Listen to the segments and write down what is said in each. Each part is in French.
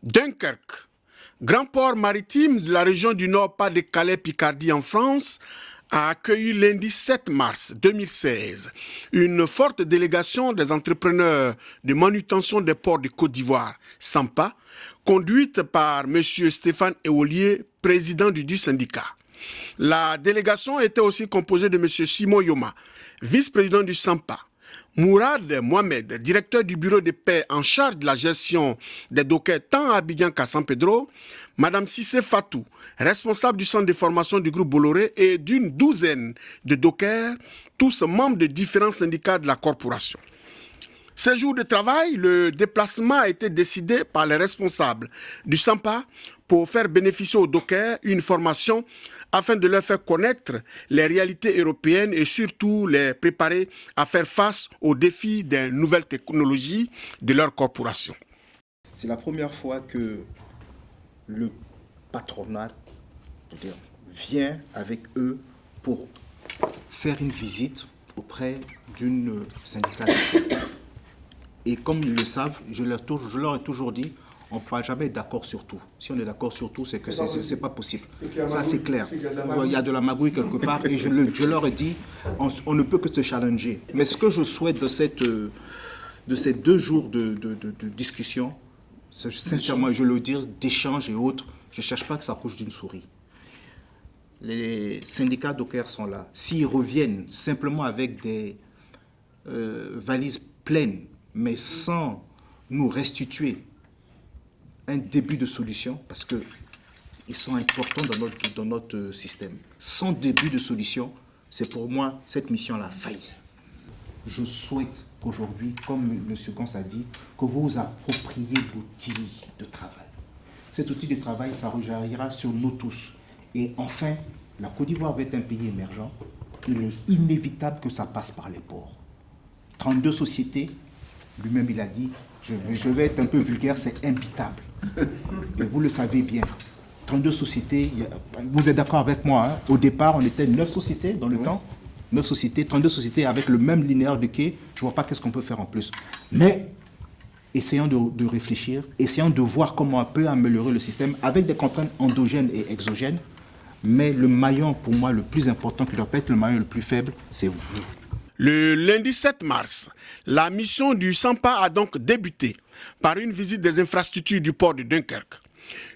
Dunkerque, grand port maritime de la région du Nord-Pas-de-Calais-Picardie en France, a accueilli lundi 7 mars 2016 une forte délégation des entrepreneurs de manutention des ports de Côte d'Ivoire, SAMPA, conduite par M. Stéphane Eolier, président du syndicat. La délégation était aussi composée de M. Simon Yoma, vice-président du SAMPA, Mourad Mohamed, directeur du bureau de paix en charge de la gestion des dockers tant à Abidjan qu'à San Pedro, Madame Cissé Fatou, responsable du centre de formation du groupe Bolloré et d'une douzaine de dockers, tous membres de différents syndicats de la corporation. Ces jours de travail, le déplacement a été décidé par les responsables du SAMPA pour faire bénéficier aux dockers une formation afin de leur faire connaître les réalités européennes et surtout les préparer à faire face aux défis des nouvelles technologies de leur corporation. C'est la première fois que le patronat vient avec eux pour faire une visite auprès d'une syndicale. Et comme ils le savent, je leur ai toujours dit, on ne pourra jamais être d'accord sur tout. Si on est d'accord sur tout, c'est que ce n'est pas possible. Ça, c'est clair. Il y a de la magouille quelque part et je leur ai dit, on ne peut que se challenger. Mais ce que je souhaite de ces 2 jours de discussion, sincèrement, je le dis, d'échange et autres, je ne cherche pas que ça couche d'une souris. Les syndicats dockers sont là. S'ils reviennent simplement avec des valises pleines, mais sans nous restituer un début de solution, parce qu'ils sont importants dans notre système. Sans début de solution, c'est pour moi, cette mission-là failli. Je souhaite qu'aujourd'hui, comme M. Gons a dit, que vous vous appropriez l'outil de travail. Cet outil de travail, ça rejaillira sur nous tous. Et enfin, la Côte d'Ivoire va être un pays émergent. Il est inévitable que ça passe par les ports. 32 sociétés, lui-même il a dit, je vais être un peu vulgaire, c'est imbitable. Et vous le savez bien. 32 sociétés, vous êtes d'accord avec moi, hein? Au départ, on était 9 sociétés dans le temps. 9 sociétés, 32 sociétés avec le même linéaire de quai. Je ne vois pas qu'est-ce qu'on peut faire en plus. Mais essayons de réfléchir, essayons de voir comment on peut améliorer le système avec des contraintes endogènes et exogènes. Mais le maillon, pour moi, le plus important, qui doit pas être le maillon le plus faible, c'est vous. Le lundi 7 mars, la mission du SAMPA a donc débuté par une visite des infrastructures du port de Dunkerque.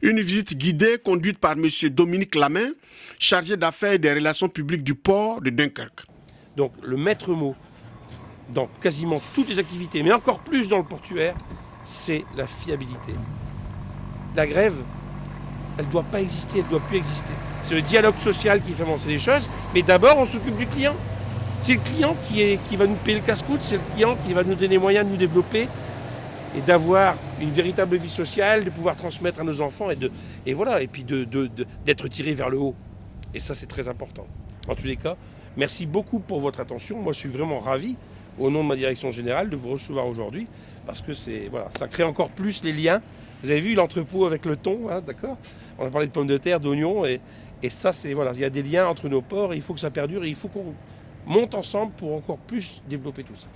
Une visite guidée conduite par M. Dominique Lamain, chargé d'affaires et des relations publiques du port de Dunkerque. Donc le maître mot dans quasiment toutes les activités, mais encore plus dans le portuaire, c'est la fiabilité. La grève, elle ne doit pas exister, elle ne doit plus exister. C'est le dialogue social qui fait avancer les choses, mais d'abord on s'occupe du client. C'est le client qui va nous payer le casse-croûte, c'est le client qui va nous donner les moyens de nous développer et d'avoir une véritable vie sociale, de pouvoir transmettre à nos enfants et voilà, et puis d'être tiré vers le haut. Et ça, c'est très important. En tous les cas, merci beaucoup pour votre attention. Moi, je suis vraiment ravi, au nom de ma direction générale, de vous recevoir aujourd'hui, parce que voilà, ça crée encore plus les liens. Vous avez vu l'entrepôt avec le thon, hein, d'accord? On a parlé de pommes de terre, d'oignons, et ça, voilà, il y a des liens entre nos ports, et il faut que ça perdure, et il faut qu'on monte ensemble pour encore plus développer tout ça.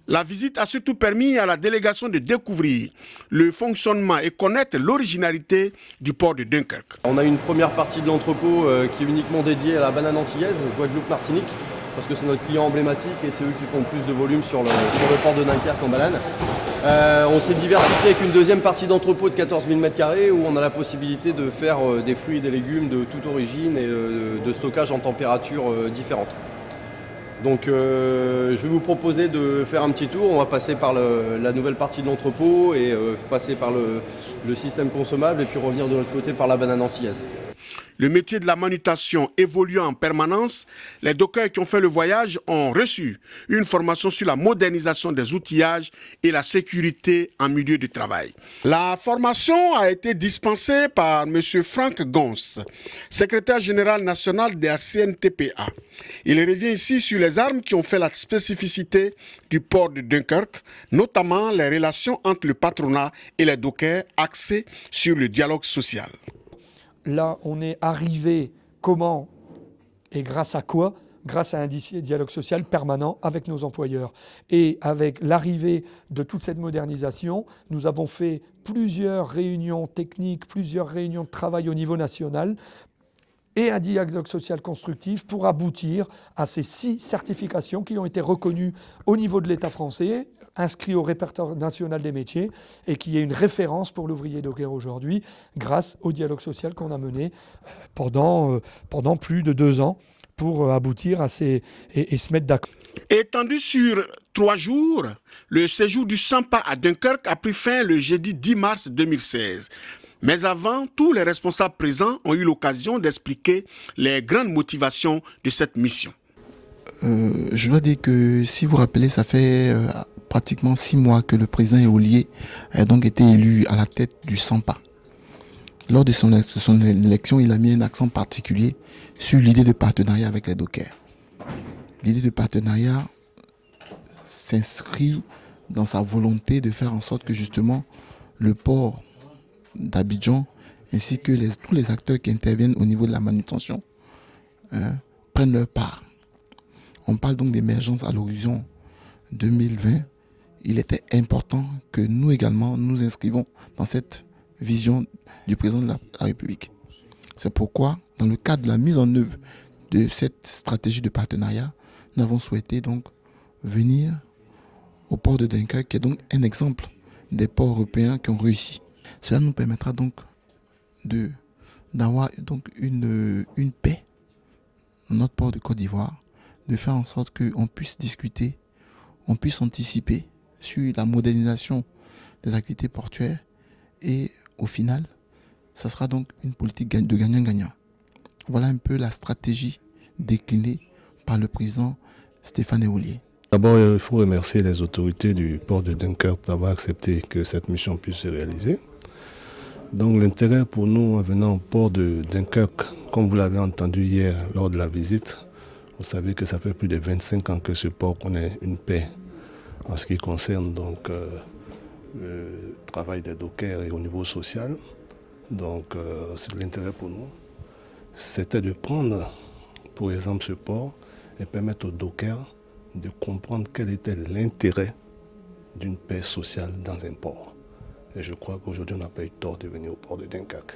La visite a surtout permis à la délégation de découvrir le fonctionnement et connaître l'originalité du port de Dunkerque. On a une première partie de l'entrepôt qui est uniquement dédiée à la banane antillaise, Guadeloupe-Martinique, parce que c'est notre client emblématique et c'est eux qui font le plus de volume sur le port de Dunkerque en banane. On s'est diversifié avec une deuxième partie d'entrepôt de 14 000 m² où on a la possibilité de faire des fruits et des légumes de toute origine et de stockage en température différentes. Donc je vais vous proposer de faire un petit tour. On va passer par la nouvelle partie de l'entrepôt et passer par le système consommable et puis revenir de l'autre côté par la banane antillaise. Le métier de la manutention évoluant en permanence, les dockers qui ont fait le voyage ont reçu une formation sur la modernisation des outillages et la sécurité en milieu de travail. La formation a été dispensée par M. Franck Gons, secrétaire général national de la CNTPA. Il revient ici sur les armes qui ont fait la spécificité du port de Dunkerque, notamment les relations entre le patronat et les dockers axées sur le dialogue social. Là, on est arrivé comment et grâce à quoi? grâce à un dialogue social permanent avec nos employeurs. Et avec l'arrivée de toute cette modernisation, nous avons fait plusieurs réunions techniques, plusieurs réunions de travail au niveau national et un dialogue social constructif pour aboutir à ces 6 certifications qui ont été reconnues au niveau de l'État français, inscrites au répertoire national des métiers et qui est une référence pour l'ouvrier docker aujourd'hui grâce au dialogue social qu'on a mené pendant plus de 2 ans pour aboutir à et se mettre d'accord. Étendu sur 3 jours, le séjour du Sampa à Dunkerque a pris fin le jeudi 10 mars 2016. Mais avant, tous les responsables présents ont eu l'occasion d'expliquer les grandes motivations de cette mission. Je dois dire que, si vous vous rappelez, ça fait pratiquement 6 mois que le président Eolier a donc été élu à la tête du Sampa. Lors de son élection, il a mis un accent particulier sur l'idée de partenariat avec les dockers. L'idée de partenariat s'inscrit dans sa volonté de faire en sorte que justement le port d'Abidjan ainsi que tous les acteurs qui interviennent au niveau de la manutention prennent leur part. On parle donc d'émergence à l'horizon 2020. Il était important que nous également nous inscrivons dans cette vision du président de la République. C'est pourquoi, dans le cadre de la mise en œuvre de cette stratégie de partenariat, nous avons souhaité donc venir au port de Dunkerque, qui est donc un exemple des ports européens qui ont réussi. Cela nous permettra donc d'avoir donc une paix dans notre port de Côte d'Ivoire, de faire en sorte qu'on puisse discuter, on puisse anticiper sur la modernisation des activités portuaires et au final, ça sera donc une politique de gagnant-gagnant. Voilà un peu la stratégie déclinée par le président Stéphane Eolier. D'abord, il faut remercier les autorités du port de Dunkerque d'avoir accepté que cette mission puisse se réaliser. Donc l'intérêt pour nous en venant au port de Dunkerque, comme vous l'avez entendu hier lors de la visite, vous savez que ça fait plus de 25 ans que ce port connaît une paix en ce qui concerne donc le travail des dockers et au niveau social. Donc c'est l'intérêt pour nous. C'était de prendre, pour exemple, ce port et permettre aux dockers de comprendre quel était l'intérêt d'une paix sociale dans un port. Et je crois qu'aujourd'hui, on n'a pas eu tort de venir au port de Dunkerque.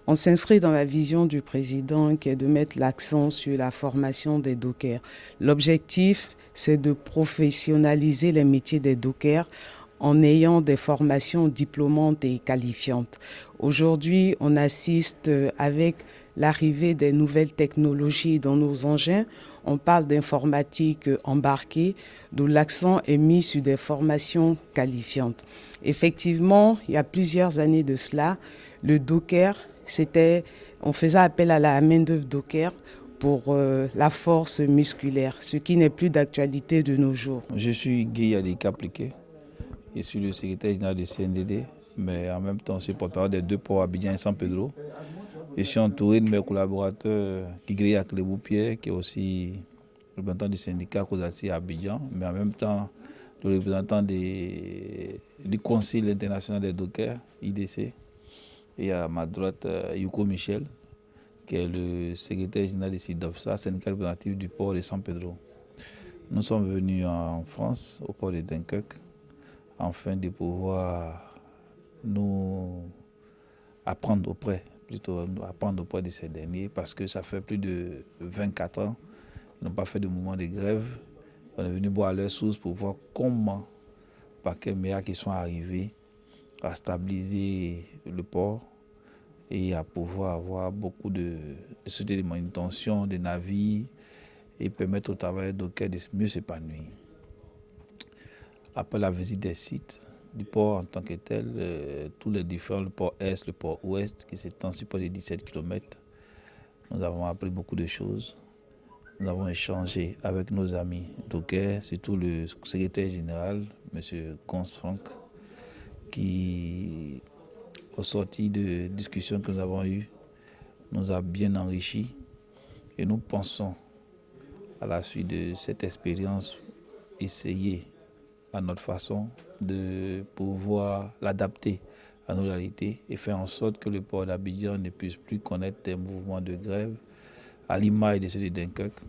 On s'inscrit dans la vision du président qui est de mettre l'accent sur la formation des dockers. L'objectif, c'est de professionnaliser les métiers des dockers en ayant des formations diplômantes et qualifiantes. Aujourd'hui, on assiste avec l'arrivée des nouvelles technologies dans nos engins. On parle d'informatique embarquée, d'où l'accent est mis sur des formations qualifiantes. Effectivement, il y a plusieurs années de cela, le docker, on faisait appel à la main-d'œuvre docker pour la force musculaire, ce qui n'est plus d'actualité de nos jours. Je suis Guy Adika Pliquet, je suis le secrétaire général du CNDD, mais en même temps, je suis porte-parole des 2 ports Abidjan et San Pedro. Je suis entouré de mes collaborateurs qui grillent à Clébou-Pierre, qui est aussi le représentant du syndicat Kozati à Abidjan, mais en même temps le représentant du Conseil international des dockers, IDC. Et à ma droite, Yuko Michel, qui est le secrétaire général du SIDOFSA, syndicat représentatif du port de San Pedro. Nous sommes venus en France, au port de Dunkerque, afin de pouvoir nous apprendre auprès de ces derniers, parce que ça fait plus de 24 ans qu'ils n'ont pas fait de mouvement de grève. On est venu boire leurs sources pour voir comment, par quels moyens qui sont arrivés à stabiliser le port et à pouvoir avoir beaucoup de sociétés de manutention, de navires et permettre aux travailleurs dockers de mieux s'épanouir. Après la visite des sites du port en tant que tel, tous les différents, le port Est, le port Ouest, qui s'étend sur près de 17 km, nous avons appris beaucoup de choses. Nous avons échangé avec nos amis dockers, surtout le secrétaire général, M. Franck, qui, au sorti de discussions que nous avons eues, nous a bien enrichis. Et nous pensons, à la suite de cette expérience, essayer à notre façon de pouvoir l'adapter à nos réalités et faire en sorte que le port d'Abidjan ne puisse plus connaître des mouvements de grève à l'image de ceux de Dunkerque.